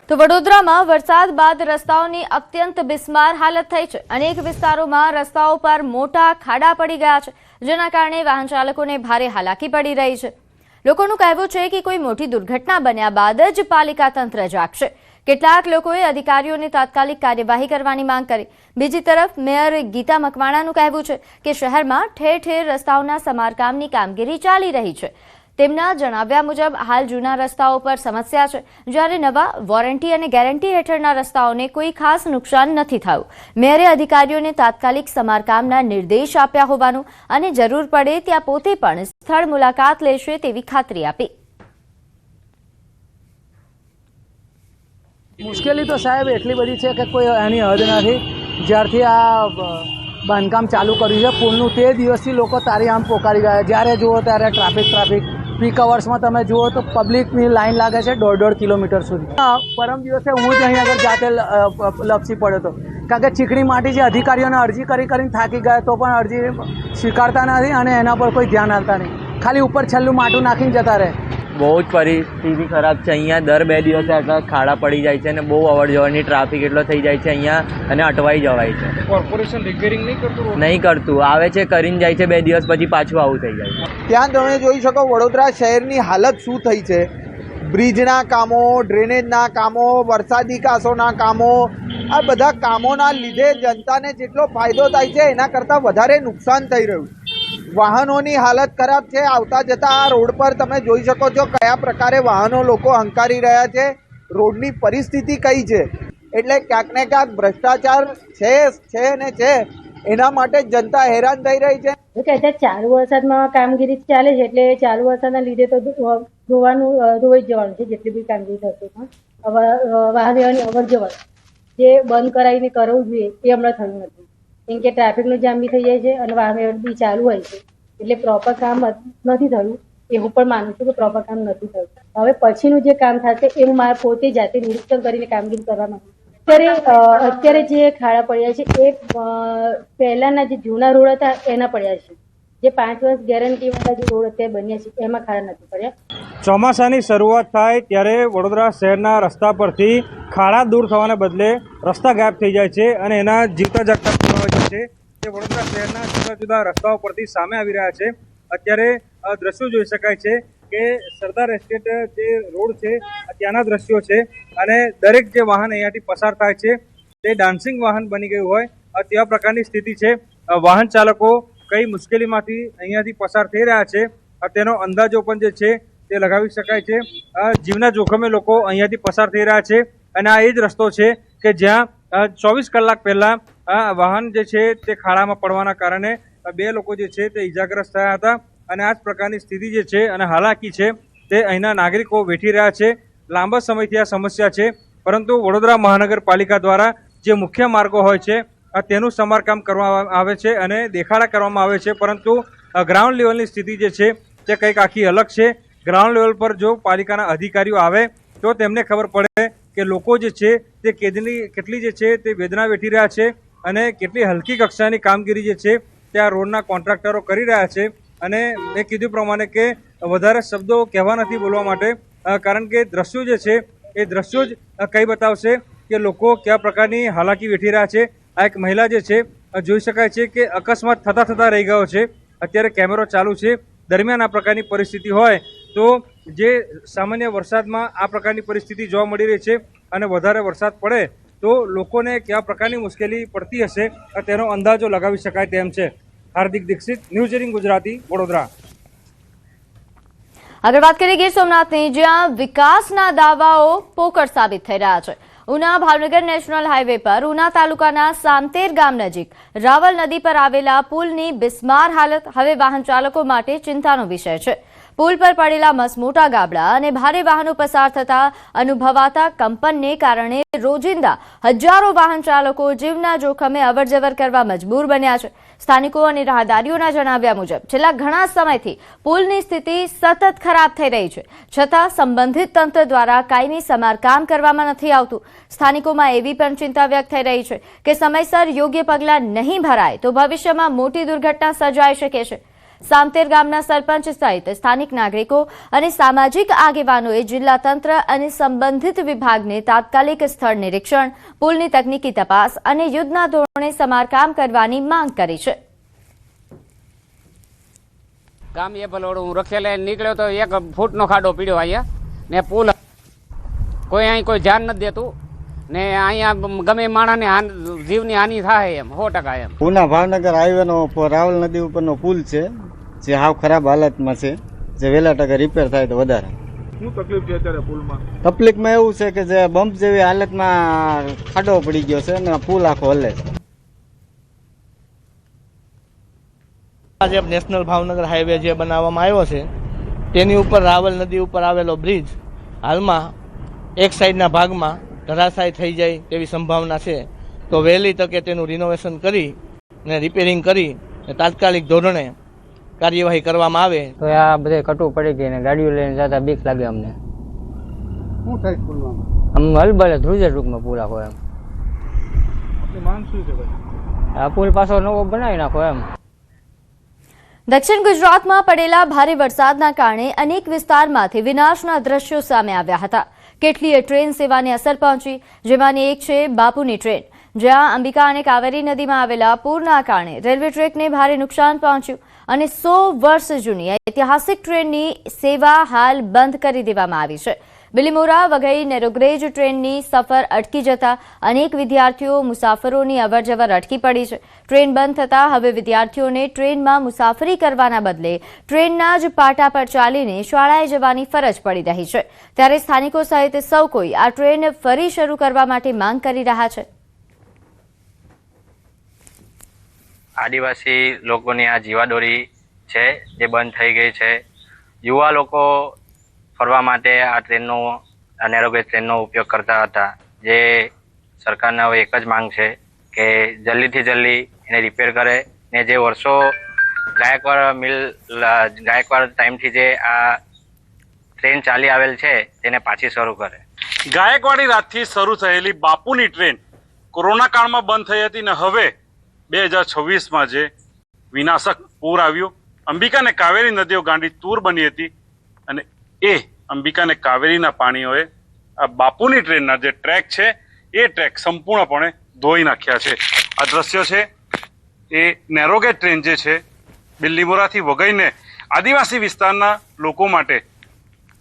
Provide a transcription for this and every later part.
તો વડોદરામાં વરસાદ બાદ રસ્તાઓની અત્યંત બિસ્માર હાલત થઈ છે। અનેક વિસ્તારોમાં રસ્તાઓ પર મોટા ખાડા પડી ગયા છે, જેના કારણે વાહન ચાલકોને ભારે હાલાકી પડી રહી છે। લોકોનું કહેવું છે કે કોઈ મોટી દુર્ઘટના બન્યા બાદ જ પાલિકા તંત્ર જાગશે। કેટલાક લોકોએ અધિકારીઓને તાત્કાલિક કાર્યવાહી કરવાની માંગ કરી। બીજી તરફ મેયર ગીતા મકવાણાનું કહેવું છે કે શહેરમાં ઠેર ઠેર રસ્તાઓના સમારકામની કામગીરી ચાલી રહી છે। તેમના જણાવ્યા મુજબ હાલ જૂના રસ્તાઓ પર સમસ્યા છે, જ્યારે નવા વોરંટી અને ગેરંટી હેઠળના રસ્તાઓને કોઈ ખાસ નુકસાન નથી થયું। મેયરે અધિકારીઓને તાત્કાલિક સમારકામના નિર્દેશ આપ્યા હોવાનું અને જરૂર પડે ત્યાં પોતે પણ સ્થળ મુલાકાત લેશે તેવી ખાતરી આપી। મુશ્કેલી તો સાહેબ એટલી બધી છે કે કોઈ એની હદ નથી। જ્યારથી આ બાંધકામ ચાલુ કર્યું છે પુલનું, તે દિવસથી લોકો તારી આમ પોકારી ગયા। જ્યારે જુઓ ત્યારે ટ્રાફિક। પીક અવર્સમાં તમે જુઓ તો પબ્લિકની લાઈન લાગે છે 1.5 કિલોમીટર સુધી। પરમ દિવસે હું જ અહીં આગળ જાતે લપસી પડ્યો હતો, કારણ કે ચીકણી માટી જે અધિકારીઓને અરજી કરીને થાકી ગયા તો પણ અરજી સ્વીકારતા નથી અને એના પર કોઈ ધ્યાન આપતા નહીં, ખાલી ઉપર છેલ્લું માટું નાખીને જતા રહે। બહુ જ પરિસ્થિતિ ખરાબ છે। અહીંયા દર 2 દિવસે આટલા ખાડા પડી જાય છે અને બહુ અવર જવરની ટ્રાફિક એટલો થઈ જાય છે અહીંયા અને અટવાઈ જવાય છે। કોર્પોરેશન રિપેરિંગ નહીં કરતું, આવે છે કરીને જાય છે, 2 દિવસ પછી પાછું આવું થઈ જાય છે। ત્યાં તમે જોઈ શકો વડોદરા શહેરની હાલત શું થઈ છે। બ્રિજના કામો, ડ્રેનેજના કામો, વરસાદી કાંસોના કામો, આ બધા કામોના લીધે જનતાને જેટલો ફાયદો થાય છે એના કરતાં વધારે નુકસાન થઈ રહ્યું છે। વાહનોની હાલત ખરાબ છે। આવતા જતા આ રોડ પર તમે જોઈ શકો છો કયા પ્રકારે વાહનો લોકો હંકારી રહ્યા છે, રોડની પરિસ્થિતિ કઈ છે। એટલે ક્યાંક ને ક્યાંક ભ્રષ્ટાચાર છે, એના માટે જનતા હેરાન થઈ રહી છે। અત્યારે ચાલુ વરસાદમાં કામગીરી ચાલે છે, એટલે ચાલુ વરસાદના લીધે તો ધોવાઈ જવાનું છે જેટલી બી કામગીરી થશે, પણ વાહન વ્યવહારની અવર જવર જે બંધ કરાવીને કરવું જોઈએ એ હમણાં થયું નથી, કેમ કે ટ્રાફિકનું જામ બી થઈ જાય છે અને વાહન વ્યવહાર બી ચાલુ હોય છે, એટલે પ્રોપર કામ નથી થયું। એવું પણ માનું છું કે પ્રોપર કામ નથી થયું। હવે પછીનું જે કામ થશે એ હું મારે પોતે જાતે નિરીક્ષણ કરીને કામગીરી કરવા માંગુ છું। અત્યારે જે ખાડા પડ્યા છે એ પહેલાના જે જૂના રોડ હતા એના પડ્યા છે, જે 5 વર્ષ ગેરંટી વાળા જે રોડ અત્યારે બન્યા છે એમાં ખાડા નથી પડ્યા। ચોમાસાની શરૂઆત થાય ત્યારે વડોદરા શહેરના રસ્તા પરથી ખાડા દૂર થવાને બદલે રસ્તા ગાયબ થઈ જાય છે અને એના જીવતા જાગતા પુરાવા છે તે વડોદરા શહેરના જુદા જુદા રસ્તાઓ પરથી સામે આવી રહ્યા છે। અત્યારે દ્રશ્યો જોઈ શકાય છે કે સરદાર એસ્ટેટ જે રોડ છે ત્યાંના દ્રશ્યો છે અને દરેક જે વાહન અહીંયાથી પસાર થાય છે તે ડાન્સિંગ વાહન બની ગયું હોય તેવા પ્રકારની સ્થિતિ છે। વાહન ચાલકો કઈ મુશ્કેલીમાંથી અહીંયાથી પસાર થઈ રહ્યા છે તેનો અંદાજો પણ જે છે તે લગાવી શકાય છે। જીવના જોખમે લોકો અહીંયાથી પસાર થઈ રહ્યા છે અને આ એ જ રસ્તો છે કે જ્યાં 24 કલાક પહેલા વાહન જે છે તે ખાડામાં પડવાના કારણે 2 લોકો જે છે તે ઈજાગ્રસ્ત થયા હતા અને આ જ પ્રકારની સ્થિતિ જે છે અને હાલાકી છે તે અહીંના નાગરિકો વેઠી રહ્યા છે। લાંબા સમયથી આ સમસ્યા છે, પરંતુ વડોદરા મહાનગરપાલિકા દ્વારા જે મુખ્ય માર્ગો હોય છે તેનું સમારકામ કરવામાં આવે છે અને દેખાડા કરવામાં આવે છે, પરંતુ ગ્રાઉન્ડ લેવલની સ્થિતિ જે છે તે કંઈક આખી અલગ છે। ગ્રાઉન્ડ લેવલ પર જો પાલિકાના અધિકારીઓ આવે તો તેમને ખબર પડે કે લોકો જે છે તે કેટલી જે છે તે વેદના વેઠી રહ્યા છે અને કેટલી હલકી કક્ષાની કામગીરી જે છે તે આ રોડના કોન્ટ્રાક્ટરો કરી રહ્યા છે। અને મેં કીધું પ્રમાણે કે વધારે શબ્દો કહેવા નથી બોલવા માટે, કારણ કે દ્રશ્યો જે છે એ દ્રશ્યો જ કઈ બતાવશે કે લોકો કયા પ્રકારની હાલાકી વેઠી રહ્યા છે। આ એક મહિલા જે છે જોઈ શકાય છે કે અકસ્માત થતા રહી ગયો છે। અત્યારે કેમેરો ચાલુ છે, દરમિયાન આ પ્રકારની પરિસ્થિતિ હોય તો જે સામાન્ય વરસાદમાં આ પ્રકારની પરિસ્થિતિ જોવા મળી રહી છે અને વધારે વરસાદ પડે તો લોકોને કયા પ્રકારની મુશ્કેલી પડતી હશે તેનો અંદાજો લગાવી શકાય તેમ છે। હાર્દિક દીક્ષિત, ન્યૂઝ 18 ગુજરાતી, વડોદરા। આગળ વાત કરીએ ગીર સોમનાથની, જ્યાં વિકાસના દાવાઓ પોકળ સાબિત થઈ રહ્યા છે। ઉના ભાવનગર નેશનલ હાઈવે પર ઉના તાલુકાના સામતેર ગામ નજીક રાવલ નદી પર આવેલા પુલની બિસ્માર હાલત હવે વાહન ચાલકો માટે ચિંતાનો વિષય છે। પુલ પર પડેલા મસમોટા ગાબડા અને ભારે વાહનો પસાર થતા અનુભવાતા કંપનને કારણે રોજિંદા હજારો વાહન ચાલકો જીવના જોખમે અવરજવર કરવા મજબૂર બન્યા છે। સ્થાનિકો અને રાહદારીઓના જણાવ્યા મુજબ છેલ્લા ઘણા સમયથી પુલની સ્થિતિ સતત ખરાબ થઈ રહી છે, છતાં સંબંધિત તંત્ર દ્વારા કાયમી સમારકામ કરવામાં નથી આવતું। સ્થાનિકોમાં એવી પણ ચિંતા વ્યક્ત થઈ રહી છે કે સમયસર યોગ્ય પગલાં નહીં ભરાય તો ભવિષ્યમાં મોટી દુર્ઘટના સર્જાઈ શકે છે। સામતેર ગામના સરપંચ સહિત સ્થાનિક નાગરિકો અને સામાજિક આગેવાનોએ જિલ્લા તંત્ર અને સંબંધિત વિભાગને તાત્કાલિક સ્થળ નિરીક્ષણ, પુલની તકનીકી તપાસ અને યુદ્ધના ધોરણે સમારકામ કરવાની માંગ કરી છે. ગામ એ ભલોડું હું રખેલે નીકળ્યો તો 1 ફૂટનો ખાડો પીડ્યો અહીંયા ને પુલ કોઈ અહીં કોઈ ધ્યાન નથી દેતું ને અહીંયા ગમે માણસને જીવની હાનિ થાય એમ 100% એમ. પૂના ભાવનગર હાઈવેનો રાવલ નદી ઉપરનો પુલ છે જે હાવ ખરાબ હાલતમાં છે, જે વહેલા ટકે રિપેર થાય તો વધારે. શું તકલીફ છે અત્યારે પુલમાં? તકલીફમાં એવું છે કે જે બમ્પ જેવી હાલતમાં ખાડો પડી ગયો છે અને પુલ આખો હલે છે. આજે નેશનલ ભાવનગર હાઈવે જે બનાવવામાં આવ્યો છે તેની ઉપર રાવલ નદી ઉપર આવેલો બ્રિજ હાલમાં એક સાઈડના ભાગમાં ધરાશાયી થઈ જાય તેવી સંભાવના છે. તો વહેલી તકે તેનું રિનોવેશન કરી ને રિપેરિંગ કરી ને તાત્કાલિક ધોરણે કાર્યવાહી કરવામાં આવે. તો આ બધે કટુ પડી ગઈ ને ગાડીઓ લઈને જતા બીક લાગે અમને. શું થાય પુલમાં? આમ હલબલે ધ્રુજે ટૂંકમાં પુલ આખો એમ. માંગ શું છે? આ પુલ પાછો નવો બનાવી નાખો એમ. દક્ષિણ ગુજરાતમાં પડેલા ભારે વરસાદના કારણે અનેક વિસ્તારમાંથી વિનાશના દ્રશ્યો સામે આવ્યા હતા. કેટલીય ટ્રેન સેવાને અસર પહોંચી, જેમાંની એક છે બાપુની ટ્રેન, જ્યાં અંબિકા અને કાવેરી નદીમાં આવેલા પૂરના કારણે રેલવે ટ્રેકને ભારે નુકસાન પહોંચ્યું અને 100 વર્ષ જૂની ઐતિહાસિક ટ્રેનની સેવા હાલ બંધ કરી દેવામાં આવી છે. બિલીમોરા વઘઈ નેરોગેજ ટ્રેનની સફર અટકી જતા અનેક વિદ્યાર્થીઓ મુસાફરોની અવરજવર અટકી પડી છે. ટ્રેન બંધ થતા હવે વિદ્યાર્થીઓને ટ્રેનમાં મુસાફરી કરવાના બદલે ટ્રેનના જ પાટા પર ચાલીને શાળાએ જવાની ફરજ પડી રહી છે. ત્યારે સ્થાનિકો સહિત સૌ કોઈ આ ટ્રેન ફરી શરૂ કરવા માટે માંગ કરી રહ્યા છે. આદિવાસી લોકોની આ જીવાદોરી છે જે બંધ થઈ ગઈ છે. યુવા લોકો ફરવા માટે આ ટ્રેનનો નેરોગેજ ટ્રેનનો ઉપયોગ કરતા હતા. જે સરકારને હવે એક જ માંગ છે કે જલ્દીથી જલ્દી એને રિપેર કરે ને જે વર્ષો ગાયકવાડ ટાઈમથી જે આ ટ્રેન ચાલી આવેલ છે તેને પાછી શરૂ કરે. ગાયકવાડી રાતથી શરૂ થયેલી બાપુની ટ્રેન કોરોના કાળમાં બંધ થઈ હતી ને હવે 2026માં જે વિનાશક પૂર આવ્યું, અંબિકા અને કાવેરી નદીઓ ગાંડી તૂર બની હતી અને એ અંબિકા અને કાવેરીના પાણીઓએ આ બાપુની ટ્રેનના જે ટ્રેક છે એ ટ્રેક સંપૂર્ણપણે ધોઈ નાખ્યા છે. આ દ્રશ્યો છે એ નેરોગેજ ટ્રેન જે છે બિલીમોરાથી વઘઈને આદિવાસી વિસ્તારના લોકો માટે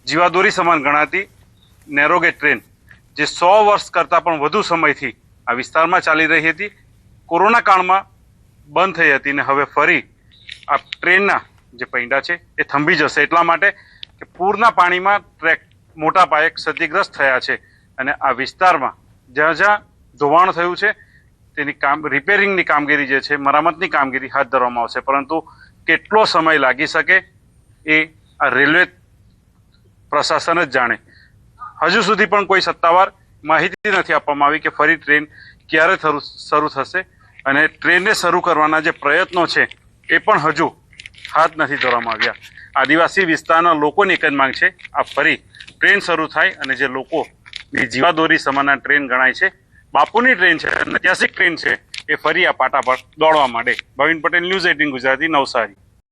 જીવાદોરી સમાન ગણાતી નેરોગેજ ટ્રેન જે 100 વર્ષ કરતાં પણ વધુ સમયથી આ વિસ્તારમાં ચાલી રહી હતી, કોરોના કાળમાં બંધ થઈ હતી ને હવે ફરી આ ટ્રેનના જે પૈડા છે એ થંભી જશે. એટલા માટે કે પૂરના પાણીમાં ટ્રેક મોટા પાયે ક્ષતિગ્રસ્ત થયા છે અને આ વિસ્તારમાં જ્યાં જ્યાં ધોવાણ થયું છે તેની રિપેરિંગની કામગીરી જે છે, મરામતની કામગીરી હાથ ધરવામાં આવશે. પરંતુ કેટલો સમય લાગી શકે એ આ રેલવે પ્રશાસન જ જાણે. હજુ સુધી પણ કોઈ સત્તાવાર માહિતી નથી આપવામાં આવી કે ફરી ટ્રેન ક્યારે શરૂ થશે અને ટ્રેનને શરૂ કરવાના જે પ્રયત્નો છે એ પણ હજુ હાથ નથી ધરવામાં આવ્યા. આદિવાસી વિસ્તારના લોકોની એક જ માંગ છે આ ફરી ટ્રેન શરૂ થાય અને જે લોકોની જીવાદોરી સમાનના ટ્રેન ગણાય છે, બાપુની ટ્રેન છે, ઐતિહાસિક ટ્રેન છે, એ ફરી આ પાટા પર દોડવા માંડે. ભાવિન પટેલ, ન્યૂઝ 18 ગુજરાતી, નવસારી.